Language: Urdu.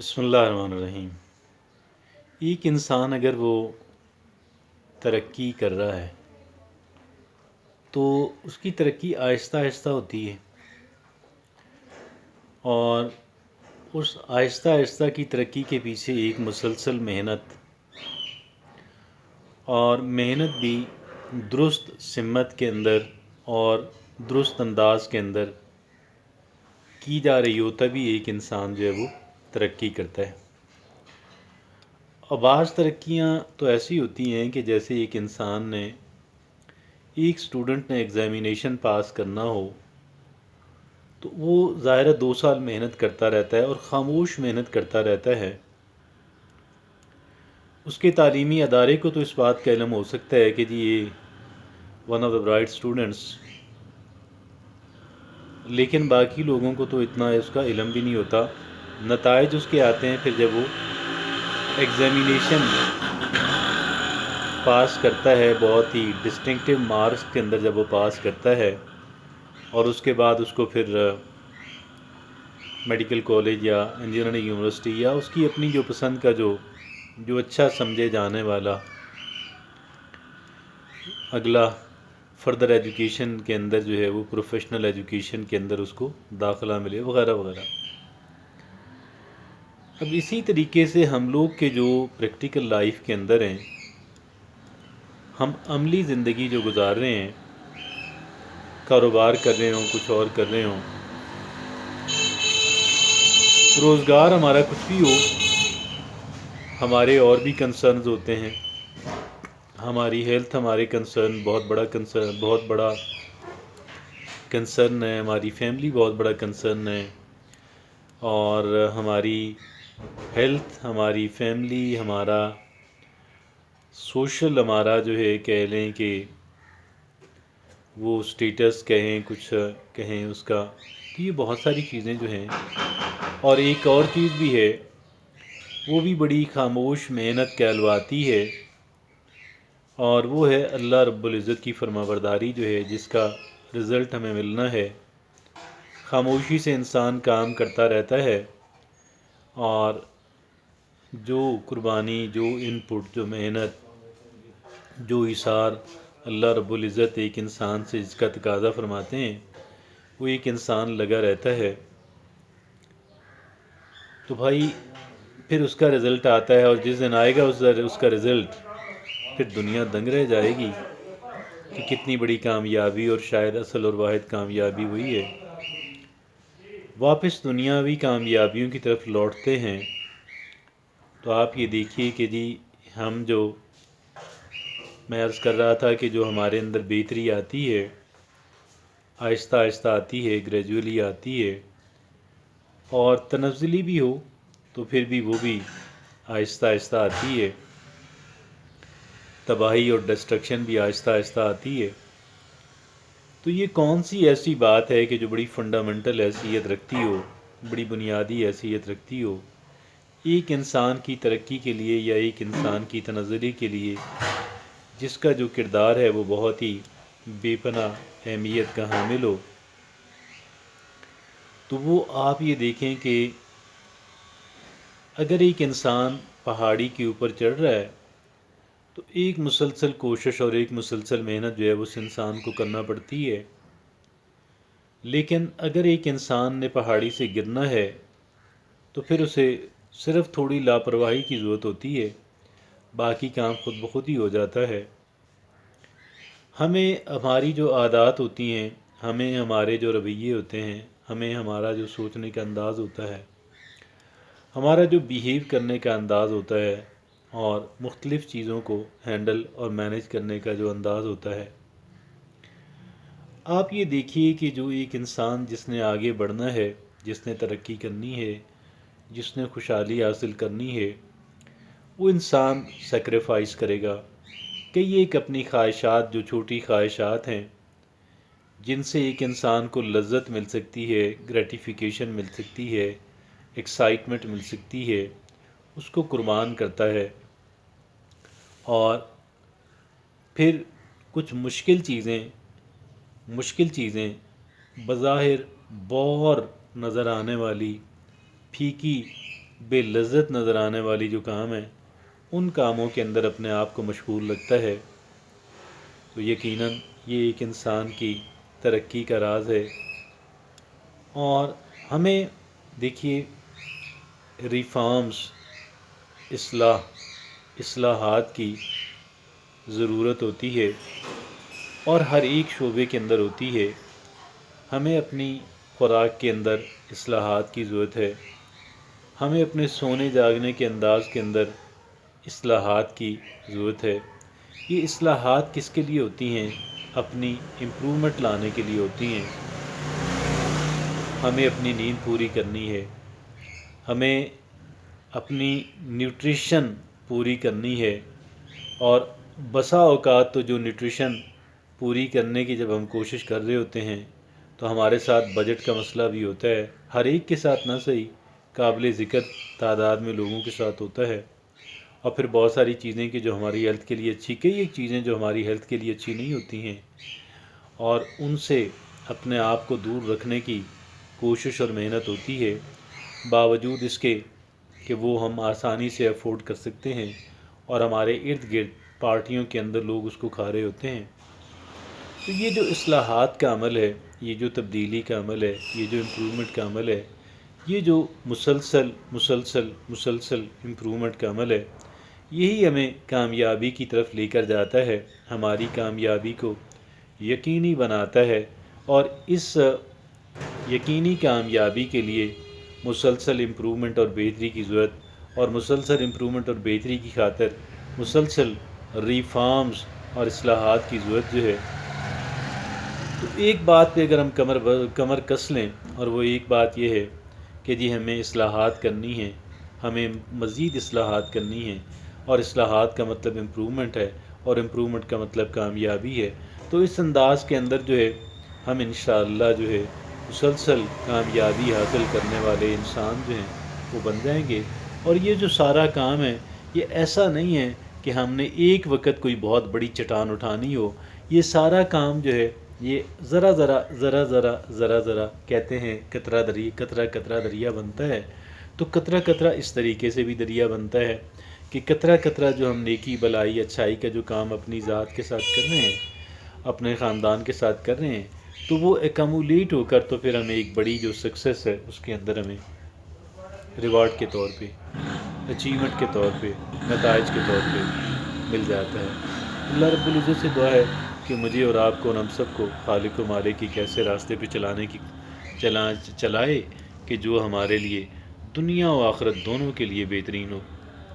بسم اللہ الرحمن الرحیم۔ ایک انسان اگر وہ ترقی کر رہا ہے تو اس کی ترقی آہستہ آہستہ ہوتی ہے، اور اس آہستہ آہستہ کی ترقی کے پیچھے ایک مسلسل محنت اور محنت بھی درست سمت کے اندر اور درست انداز کے اندر کی جا رہی ہو، تبھی ایک انسان جو ہے وہ ترقی کرتا ہے۔ اور بعض ترقیاں تو ایسی ہوتی ہیں کہ جیسے ایک انسان نے ایک اسٹوڈنٹ نے ایگزامینیشن پاس کرنا ہو تو وہ ظاہر 2 سال محنت کرتا رہتا ہے اور خاموش محنت کرتا رہتا ہے۔ اس کے تعلیمی ادارے کو تو اس بات کا علم ہو سکتا ہے کہ جی یہ one of the bright students, لیکن باقی لوگوں کو تو اتنا اس کا علم بھی نہیں ہوتا۔ نتائج اس کے آتے ہیں پھر جب وہ ایگزامینیشن پاس کرتا ہے، بہت ہی ڈسٹنکٹیو مارکس کے اندر جب وہ پاس کرتا ہے، اور اس کے بعد اس کو پھر میڈیکل کالج یا انجینئرنگ یونیورسٹی یا اس کی اپنی جو پسند کا جو اچھا سمجھے جانے والا اگلا فردر ایجوکیشن کے اندر جو ہے وہ پروفیشنل ایجوکیشن کے اندر اس کو داخلہ ملے وغیرہ وغیرہ۔ اب اسی طریقے سے ہم لوگ کے جو پریکٹیکل لائف کے اندر ہیں، ہم عملی زندگی جو گزار رہے ہیں، کاروبار کر رہے ہوں، کچھ اور کر رہے ہوں، روزگار ہمارا کچھ بھی ہو، ہمارے اور بھی کنسرنز ہوتے ہیں۔ ہماری ہیلتھ ہمارے بہت بڑا کنسرن ہے، ہماری فیملی بہت بڑا کنسرن ہے، اور ہماری ہیلتھ، ہماری فیملی، ہمارا سوشل، ہمارا جو ہے کہہ لیں کہ وہ سٹیٹس کہیں، کچھ کہیں اس کا، تو یہ بہت ساری چیزیں جو ہیں۔ اور ایک اور چیز بھی ہے، وہ بھی بڑی خاموش محنت کہلواتی ہے، اور وہ ہے اللہ رب العزت کی فرما برداری جو ہے، جس کا رزلٹ ہمیں ملنا ہے۔ خاموشی سے انسان کام کرتا رہتا ہے، اور جو قربانی، جو ان پٹ، جو محنت، جو ایثار اللہ رب العزت ایک انسان سے جس کا تقاضا فرماتے ہیں، وہ ایک انسان لگا رہتا ہے تو بھائی پھر اس کا رزلٹ آتا ہے، اور جس دن آئے گا اس کا رزلٹ، پھر دنیا دنگ رہ جائے گی کہ کتنی بڑی کامیابی، اور شاید اصل اور واحد کامیابی وہی ہے۔ واپس دنیاوی کامیابیوں کی طرف لوٹتے ہیں تو آپ یہ دیکھیے کہ جی ہم جو، میں عرض کر رہا تھا کہ جو ہمارے اندر بہتری آتی ہے، آہستہ آہستہ آتی ہے، گریجولی آتی ہے، اور تنزلی بھی ہو تو پھر بھی وہ بھی آہستہ آہستہ آتی ہے، تباہی اور ڈسٹرکشن بھی آہستہ آہستہ آتی ہے۔ تو یہ کون سی ایسی بات ہے کہ جو بڑی فنڈامنٹل حیثیت رکھتی ہو، بڑی بنیادی حیثیت رکھتی ہو ایک انسان کی ترقی کے لیے، یا ایک انسان کی تنزلی کے لیے، جس کا جو کردار ہے وہ بہت ہی بے پناہ اہمیت کا حامل ہو؟ تو وہ آپ یہ دیکھیں کہ اگر ایک انسان پہاڑی کے اوپر چڑھ رہا ہے تو ایک مسلسل کوشش اور ایک مسلسل محنت جو ہے اس انسان کو کرنا پڑتی ہے، لیکن اگر ایک انسان نے پہاڑی سے گرنا ہے تو پھر اسے صرف تھوڑی لاپرواہی کی ضرورت ہوتی ہے، باقی کام خود بخود ہی ہو جاتا ہے۔ ہمیں ہماری جو عادات ہوتی ہیں، ہمیں ہمارے جو رویے ہوتے ہیں، ہمیں ہمارا جو سوچنے کا انداز ہوتا ہے، ہمارا جو بیہیو کرنے کا انداز ہوتا ہے، اور مختلف چیزوں کو ہینڈل اور مینیج کرنے کا جو انداز ہوتا ہے، آپ یہ دیکھیے کہ جو ایک انسان جس نے آگے بڑھنا ہے، جس نے ترقی کرنی ہے، جس نے خوشحالی حاصل کرنی ہے، وہ انسان سیکریفائس کرے گا۔ کئی ایک اپنی خواہشات، جو چھوٹی خواہشات ہیں جن سے ایک انسان کو لذت مل سکتی ہے، گریٹیفیکیشن مل سکتی ہے، ایکسائٹمنٹ مل سکتی ہے، اس کو قربان کرتا ہے، اور پھر کچھ مشکل چیزیں بظاہر بور نظر آنے والی، پھیکی بے لذت نظر آنے والی جو کام ہے ان کاموں کے اندر اپنے آپ کو مشغول رکھتا ہے تو یقیناً یہ ایک انسان کی ترقی کا راز ہے۔ اور ہمیں دیکھیے ریفارمز، اصلاحات کی ضرورت ہوتی ہے اور ہر ایک شعبے کے اندر ہوتی ہے۔ ہمیں اپنی خوراک کے اندر اصلاحات کی ضرورت ہے، ہمیں اپنے سونے جاگنے کے انداز کے اندر اصلاحات کی ضرورت ہے۔ یہ اصلاحات کس کے لیے ہوتی ہیں؟ اپنی امپرومنٹ لانے کے لیے ہوتی ہیں۔ ہمیں اپنی نیند پوری کرنی ہے، ہمیں اپنی نیوٹریشن پوری کرنی ہے، اور بسا اوقات تو جو نیوٹریشن پوری کرنے کی جب ہم کوشش کر رہے ہوتے ہیں تو ہمارے ساتھ بجٹ کا مسئلہ بھی ہوتا ہے، ہر ایک کے ساتھ نہ صحیح، قابل ذکر تعداد میں لوگوں کے ساتھ ہوتا ہے۔ اور پھر بہت ساری چیزیں کہ جو ہماری ہیلتھ کے لیے اچھی، کئی ایک چیزیں جو ہماری ہیلتھ کے لیے اچھی نہیں ہوتی ہیں، اور ان سے اپنے آپ کو دور رکھنے کی کوشش اور محنت ہوتی ہے، باوجود اس کے کہ وہ ہم آسانی سے افورڈ کر سکتے ہیں، اور ہمارے ارد گرد پارٹیوں کے اندر لوگ اس کو کھا رہے ہوتے ہیں۔ تو یہ جو اصلاحات کا عمل ہے، یہ جو تبدیلی کا عمل ہے، یہ جو امپرومنٹ کا عمل ہے، یہ جو مسلسل امپرومنٹ کا عمل ہے، یہی ہمیں کامیابی کی طرف لے کر جاتا ہے، ہماری کامیابی کو یقینی بناتا ہے۔ اور اس یقینی کامیابی کے لیے مسلسل امپرومنٹ اور بہتری کی ضرورت، اور مسلسل امپرومنٹ اور بہتری کی خاطر مسلسل ریفارمز اور اصلاحات کی ضرورت جو ہے۔ تو ایک بات پہ اگر ہم کمر کس لیں، اور وہ ایک بات یہ ہے کہ جی ہمیں اصلاحات کرنی ہیں، ہمیں مزید اصلاحات کرنی ہیں، اور اصلاحات کا مطلب امپرومنٹ ہے، اور امپرومنٹ کا مطلب کامیابی ہے، تو اس انداز کے اندر جو ہے ہم انشاءاللہ جو ہے مسلسل کامیابی حاصل کرنے والے انسان جو ہیں وہ بن جائیں گے۔ اور یہ جو سارا کام ہے یہ ایسا نہیں ہے کہ ہم نے ایک وقت کوئی بہت بڑی چٹان اٹھانی ہو، یہ سارا کام جو ہے یہ ذرا کہتے ہیں قطرہ دریا بنتا ہے، تو قطرہ قطرہ اس طریقے سے بھی دریا بنتا ہے کہ قطرہ قطرہ جو ہم نیکی بلائی اچھائی کا جو کام اپنی ذات کے ساتھ کر رہے ہیں، اپنے خاندان کے ساتھ کر رہے ہیں، تو وہ ایکمولیٹ ہو کر تو پھر ہمیں ایک بڑی جو سکسیس ہے اس کے اندر ہمیں ریوارڈ کے طور پہ، اچیومنٹ کے طور پہ، نتائج کے طور پہ مل جاتا ہے۔ اللہ رب العزت سے دعا ہے کہ مجھے اور آپ کو اور ہم سب کو خالق و مالک کی کیسے راستے پہ چلائے کہ جو ہمارے لیے دنیا و آخرت دونوں کے لیے بہترین ہو۔